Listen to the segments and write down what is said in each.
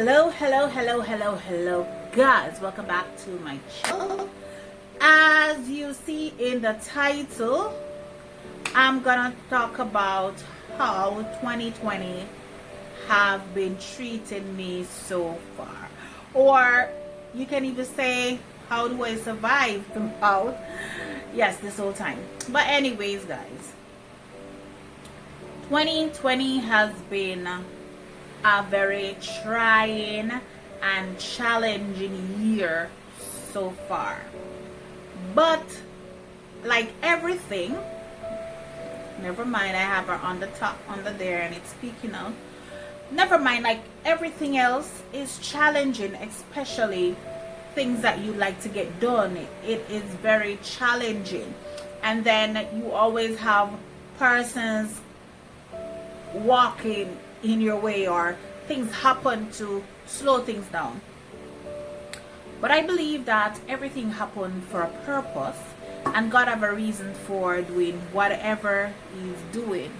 Hello guys, welcome back to my channel. As you see in the title, I'm gonna talk about how 2020 have been treating me so far, or you can even say, how do I survive throughout this whole time. But anyways guys, 2020 has been a very trying and challenging year so far, but like everything, never mind, I have her on the top under there and it's speaking out. Never mind, like everything else is challenging, especially things that you like to get done. It is very challenging, and then you always have persons walking in your way, or things happen to slow things down. But I believe that everything happened for a purpose, and God have a reason for doing whatever He's doing.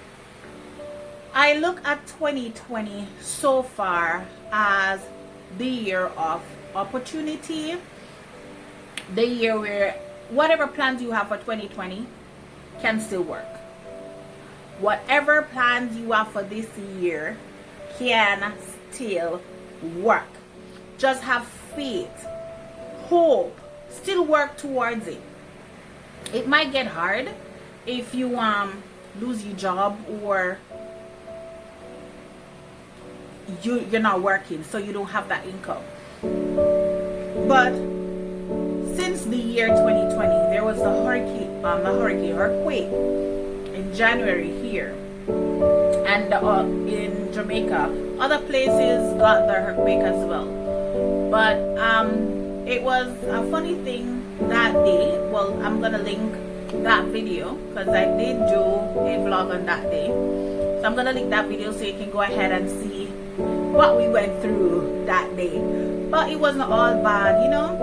I look at 2020 so far as the year of opportunity, the year where whatever plans you have for 2020 can still work. Whatever plans you have for this year can still work. Just have faith, hope, still work towards it. It might get hard if you lose your job, or you're not working, so you don't have that income. But since the year 2020, there was a earthquake in January here, and in Jamaica, other places got the earthquake as well. But it was a funny thing that day. Well, I'm gonna link that video because I did do a vlog on that day, so I'm gonna link that video so you can go ahead and see what we went through that day. But it wasn't all bad, you know.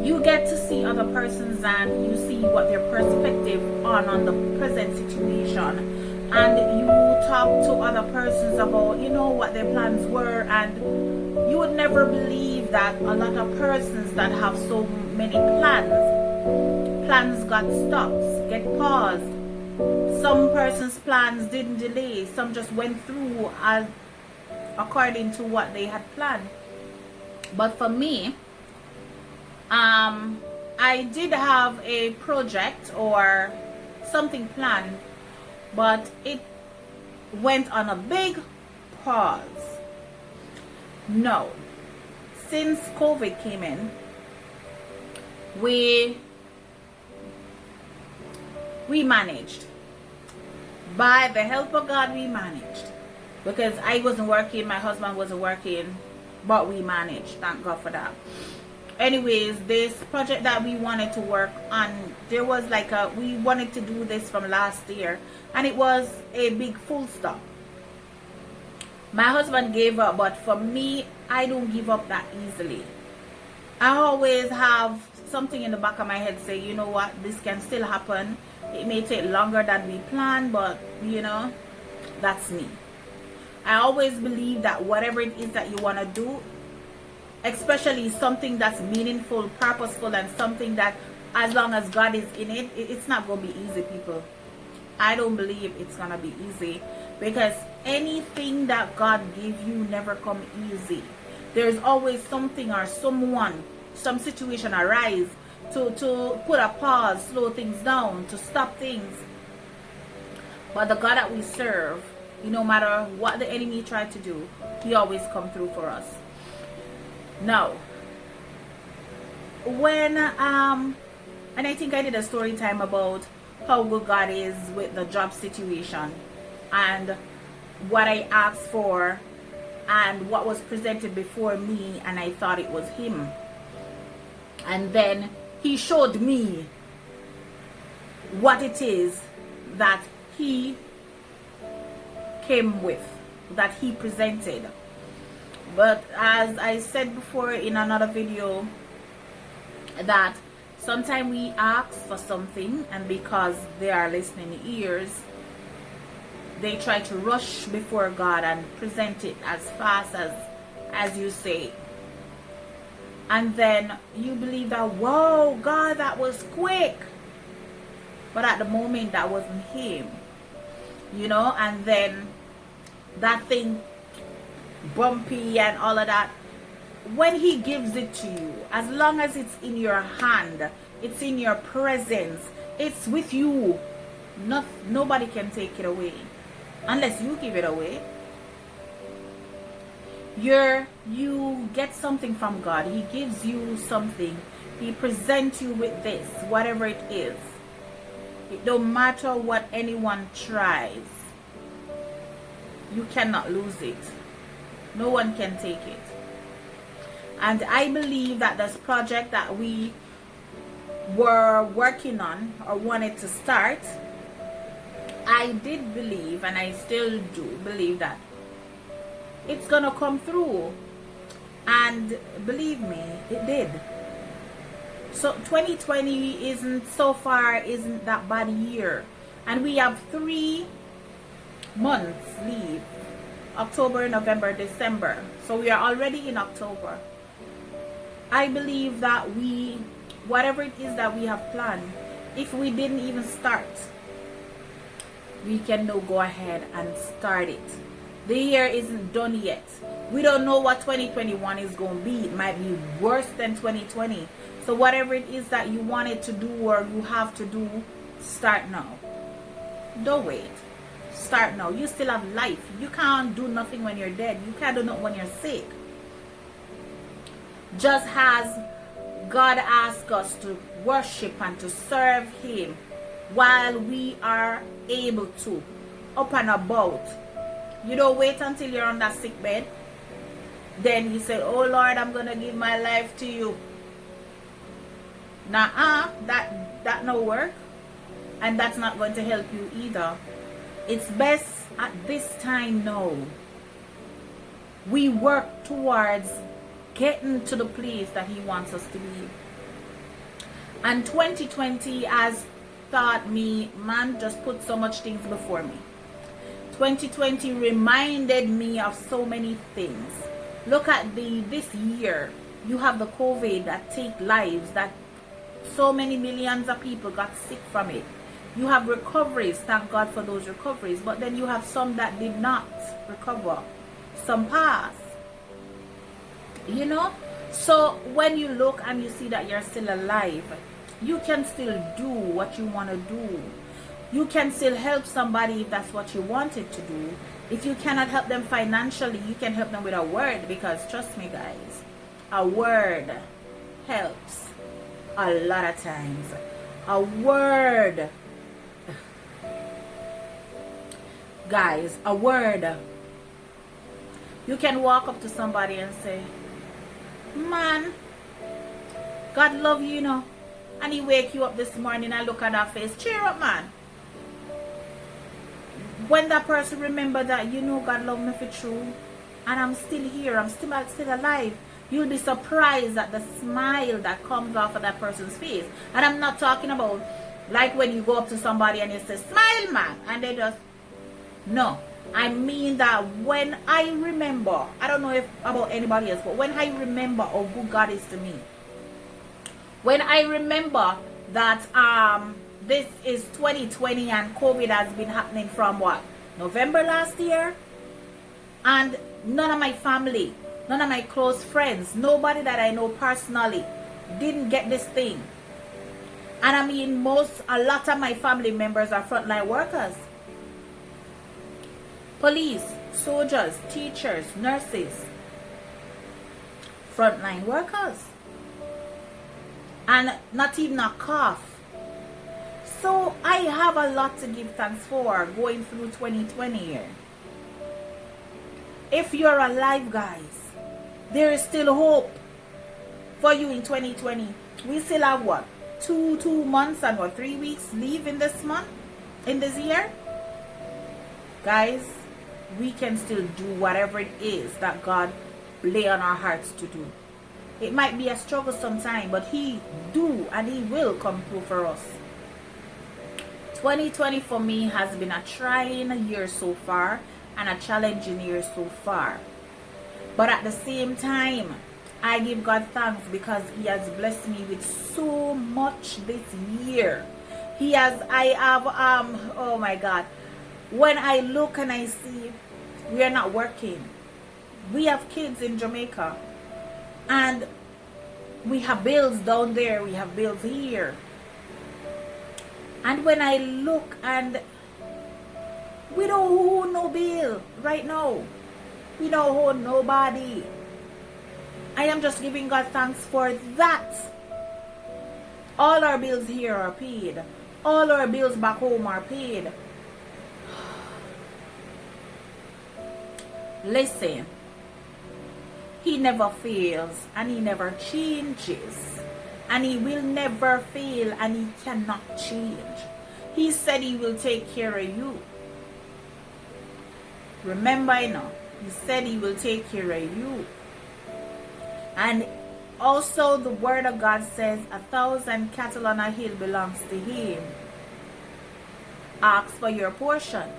You get to see other persons and you see what their perspective on the present situation, and you talk to other persons about, you know, what their plans were, and you would never believe that a lot of persons that have so many plans got stopped, get paused. Some persons' plans didn't delay, some just went through as according to what they had planned. But for me, I did have a project or something planned, but it went on a big pause. No, since COVID came in, we managed. By the help of God, we managed. Because I wasn't working, my husband wasn't working, but we managed. Thank God for that. Anyways, this project that we wanted to work on, there was like we wanted to do this from last year, and it was a big full stop. My husband gave up, but for me, I don't give up that easily. I always have something in the back of my head say, you know what, this can still happen. It may take longer than we planned, but you know, that's me. I always believe that whatever it is that you want to do, especially something that's meaningful, purposeful, and something that as long as God is in it, it's not going to be easy, people. I don't believe it's going to be easy, because anything that God gives you never come easy. There's always something or someone, some situation arise to put a pause, slow things down, to stop things. But the God that we serve, no matter what the enemy tried to do, He always come through for us. Now, when and I think I did a story time about how good God is with the job situation, and what I asked for and what was presented before me, and I thought it was Him, and then He showed me what it is that He came with, that He presented. But as I said before in another video, that sometimes we ask for something, and because they are listening ears, they try to rush before God and present it as fast as as you say. And then you believe that, whoa, God, that was quick. But at the moment, that wasn't him. You know, and then that thing, bumpy and all of that. When he gives it to you, as long as it's in your hand, it's in your presence, it's with you, nobody can take it away. Unless you give it away. You get something from God. He gives you something. He presents you with this, whatever it is. It don't matter what anyone tries. You cannot lose it. No one can take it. And I believe that this project that we were working on or wanted to start, I did believe, and I still do believe, that it's gonna come through. And believe me, it did. So 2020 isn't that bad a year. And we have 3 months leave. October, November, December. So we are already in October. I believe that whatever it is that we have planned, if we didn't even start, we can now go ahead and start it. The year isn't done yet. We don't know what 2021 is going to be. It might be worse than 2020. So whatever it is that you wanted to do or you have to do, start now. Don't wait. Start now. You still have life. You can't do nothing when you're dead. You can't do nothing when you're sick. Just as God asks us to worship and to serve him while we are able to, up and about. You don't wait until you're on that sick bed. Then you say, oh Lord, I'm going to give my life to you. Nah, that no work. And that's not going to help you either. It's best at this time now, we work towards getting to the place that he wants us to be. And 2020 has taught me, man, just put so much things before me. 2020 reminded me of so many things. Look at this year. You have the COVID that take lives, that so many millions of people got sick from it. You have recoveries, thank God for those recoveries, but then you have some that did not recover. Some pass. You know? So when you look and you see that you're still alive, you can still do what you want to do. You can still help somebody if that's what you wanted to do. If you cannot help them financially, you can help them with a word, because trust me guys, a word helps a lot of times. A word, guys, a word. You can walk up to somebody and say, man, God love you, you know. And he wake you up this morning and look at that face. Cheer up, man. When that person remember that, you know, God love me for true, and I'm still here, I'm still alive, you'll be surprised at the smile that comes off of that person's face. And I'm not talking about like when you go up to somebody and you say, smile, man, and they just, no. I mean that when I remember, I don't know if about anybody else, but when I remember how good God is to me, when I remember that this is 2020 and COVID has been happening from what, November last year, and none of my family, none of my close friends, nobody that I know personally didn't get this thing. And I mean, a lot of my family members are frontline workers. Police, soldiers, teachers, nurses, frontline workers. And not even a cough. So I have a lot to give thanks for going through 2020 here. If you're alive, guys, there is still hope for you in 2020. We still have what? Two months and what, 3 weeks leave in this month, in this year? Guys, we can still do whatever it is that God lay on our hearts to do. It might be a struggle sometime, but he do and he will come through for us. 2020 for me has been a trying year so far and a challenging year so far. But at the same time, I give God thanks because He has blessed me with so much this year. I have, oh my God. When I look and I see we are not working, we have kids in Jamaica, and we have bills down there, we have bills here. And when I look, and we don't owe no bill right now. We don't owe nobody. I am just giving God thanks for that. All our bills here are paid. All our bills back home are paid. Listen, He never fails and He never changes. And He will never fail and He cannot change. He said He will take care of you. Remember, He said He will take care of you. And also the word of God says 1,000 cattle on a hill belongs to Him. Ask for your portion.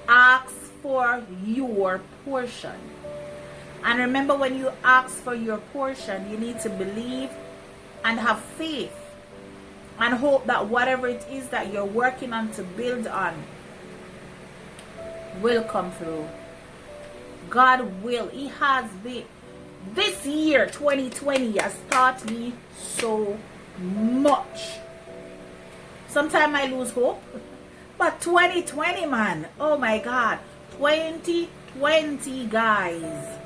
Ask for your portion. And remember, when you ask for your portion, you need to believe and have faith and hope that whatever it is that you're working on to build on will come through. God will. He has been. This year, 2020, has taught me so much. Sometimes I lose hope. But 2020, man, oh my God, 2020, guys,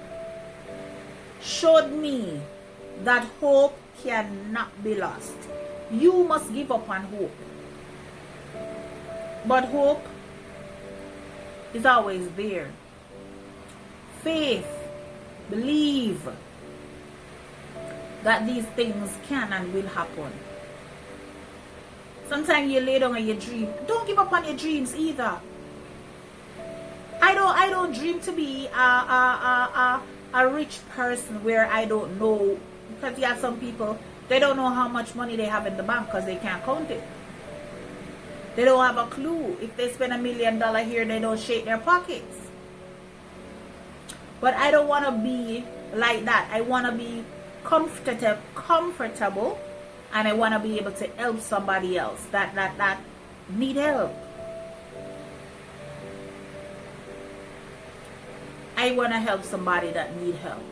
showed me that hope cannot be lost. You must give up on hope. But hope is always there. Faith, believe that these things can and will happen. Sometimes you lay down and you dream. Don't give up on your dreams either. I don't dream to be a rich person where I don't know, because you have some people, they don't know how much money they have in the bank because they can't count it. They don't have a clue. If they spend $1 million here, they don't shake their pockets. But I don't want to be like that. I want to be comfortable, and I want to be able to help somebody else that need help. I want to help somebody that need help.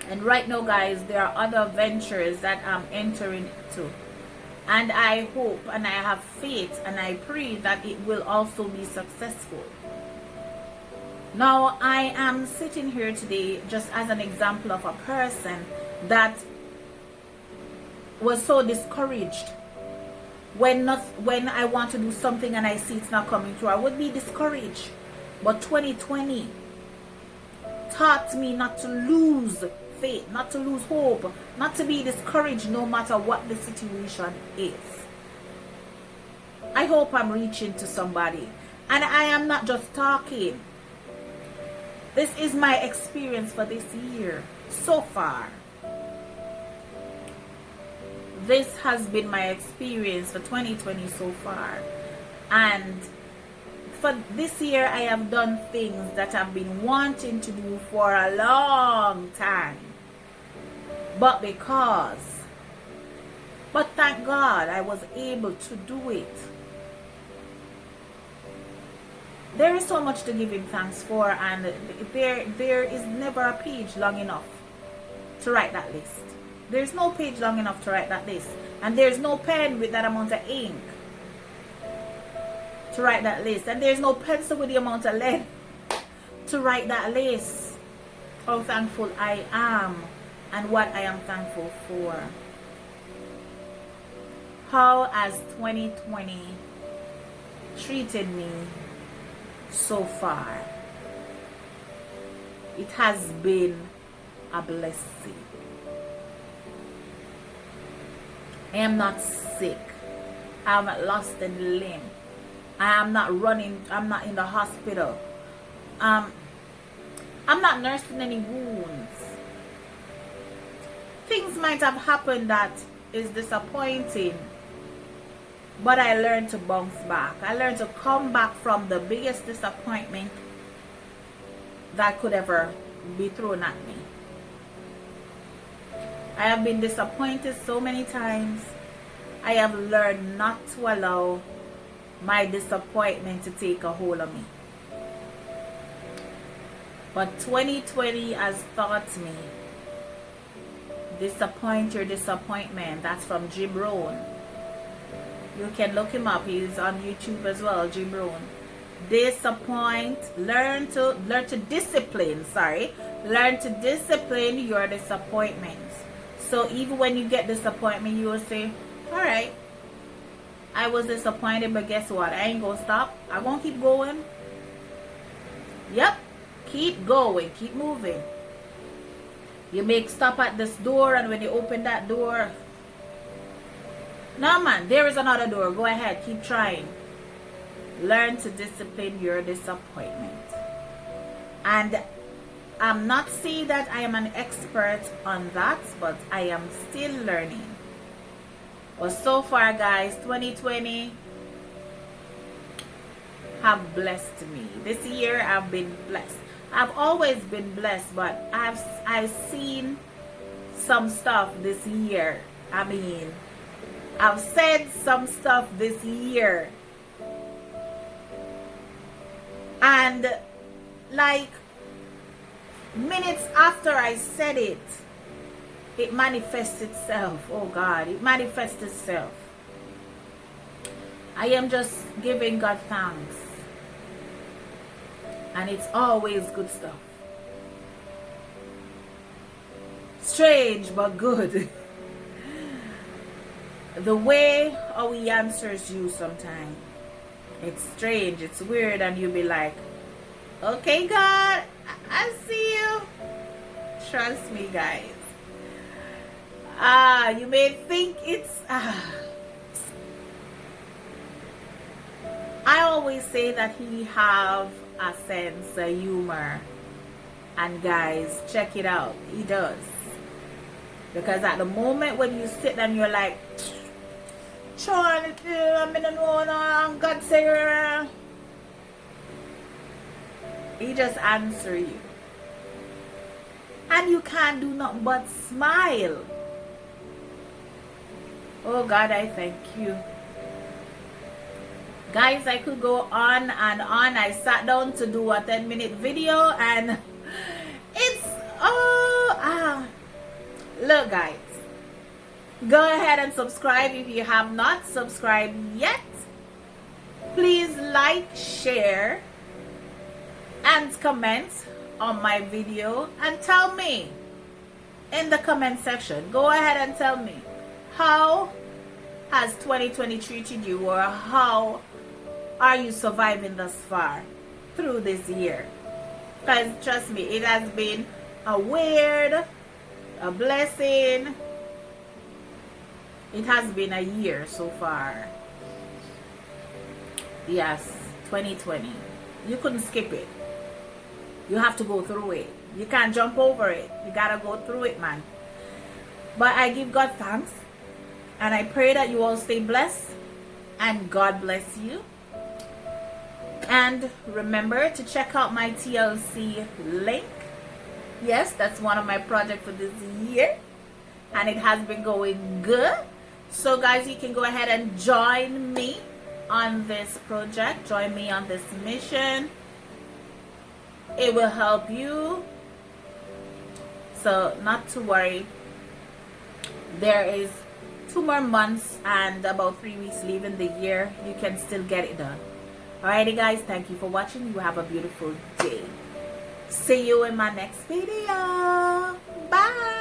And right now, guys, there are other ventures that I'm entering into. And I hope and I have faith and I pray that it will also be successful. Now, I am sitting here today just as an example of a person that was so discouraged when I want to do something and I see it's not coming through. I would be discouraged. But 2020 taught me not to lose faith, not to lose hope, not to be discouraged no matter what the situation is. I hope I'm reaching to somebody. And I am not just talking. This is my experience for this year so far. This has been my experience for 2020 so far. And for this year, I have done things that I've been wanting to do for a long time. But thank God I was able to do it. There is so much to give Him thanks for, and there is never a page long enough to write that list. There's no page long enough to write that list. And there's no pen with that amount of ink to write that list. And there's no pencil with the amount of lead to write that list. How thankful I am and what I am thankful for. How has 2020 treated me so far? It has been a blessing. I am not sick. I haven't lost any limb. I am not running. I'm not in the hospital. I'm not nursing any wounds. Things might have happened that is disappointing, but I learned to bounce back. I learned to come back from the biggest disappointment that could ever be thrown at me. I have been disappointed so many times. I have learned not to allow my disappointment to take a hold of me. But 2020 has taught me, disappoint your disappointment. That's from Jim Rohn. You can look him up. He's on YouTube as well, Jim Rohn. Disappoint, learn to discipline, learn to discipline your disappointments. So even when you get disappointment, you will say, all right, I was disappointed, but guess what? I ain't gonna stop. I'm gonna keep going. Yep, keep going, keep moving. You make stop at this door, and when you open that door, no man, there is another door. Go ahead, keep trying. Learn to discipline your disappointment. And I'm not saying that I am an expert on that, but I am still learning. But so far, guys, 2020 have blessed me. This year I've been blessed. I've always been blessed, but I've seen some stuff this year. I mean, I've said some stuff this year, and like minutes after I said it, it manifests itself. Oh God, it manifests itself. I am just giving God thanks, and it's always good stuff. Strange but good. The way how He answers you sometimes, it's strange, it's weird, and you'll be like, okay God, I see you. Trust me, guys. You may think it's I always say that He have a sense of humor, and guys, check it out, He does. Because at the moment when you sit and you're like, Sean, I'm in the one, God say, He just answer you, and you can't do nothing but smile. Oh God, I thank you. Guys, I could go on and on. I sat down to do a 10-minute video, and it's look, guys, go ahead and subscribe if you have not subscribed yet. Please like, share, and comment on my video, and tell me in the comment section. Go ahead and tell me, how has 2020 treated you, or how are you surviving thus far through this year? Because trust me, it has been a weird, a blessing. It has been a year so far. Yes, 2020. You couldn't skip it. You have to go through it. You can't jump over it. You gotta go through it, man. But I give God thanks, and I pray that you all stay blessed, and God bless you. And remember to check out my TLC link. Yes, that's one of my projects for this year, and it has been going good. So guys, you can go ahead and join me on this project. Join me on this mission. It will help you. So not to worry. There is 2 more months and about 3 weeks leaving the year. You can still get it done. Alrighty guys, thank you for watching. You have a beautiful day. See you in my next video. Bye.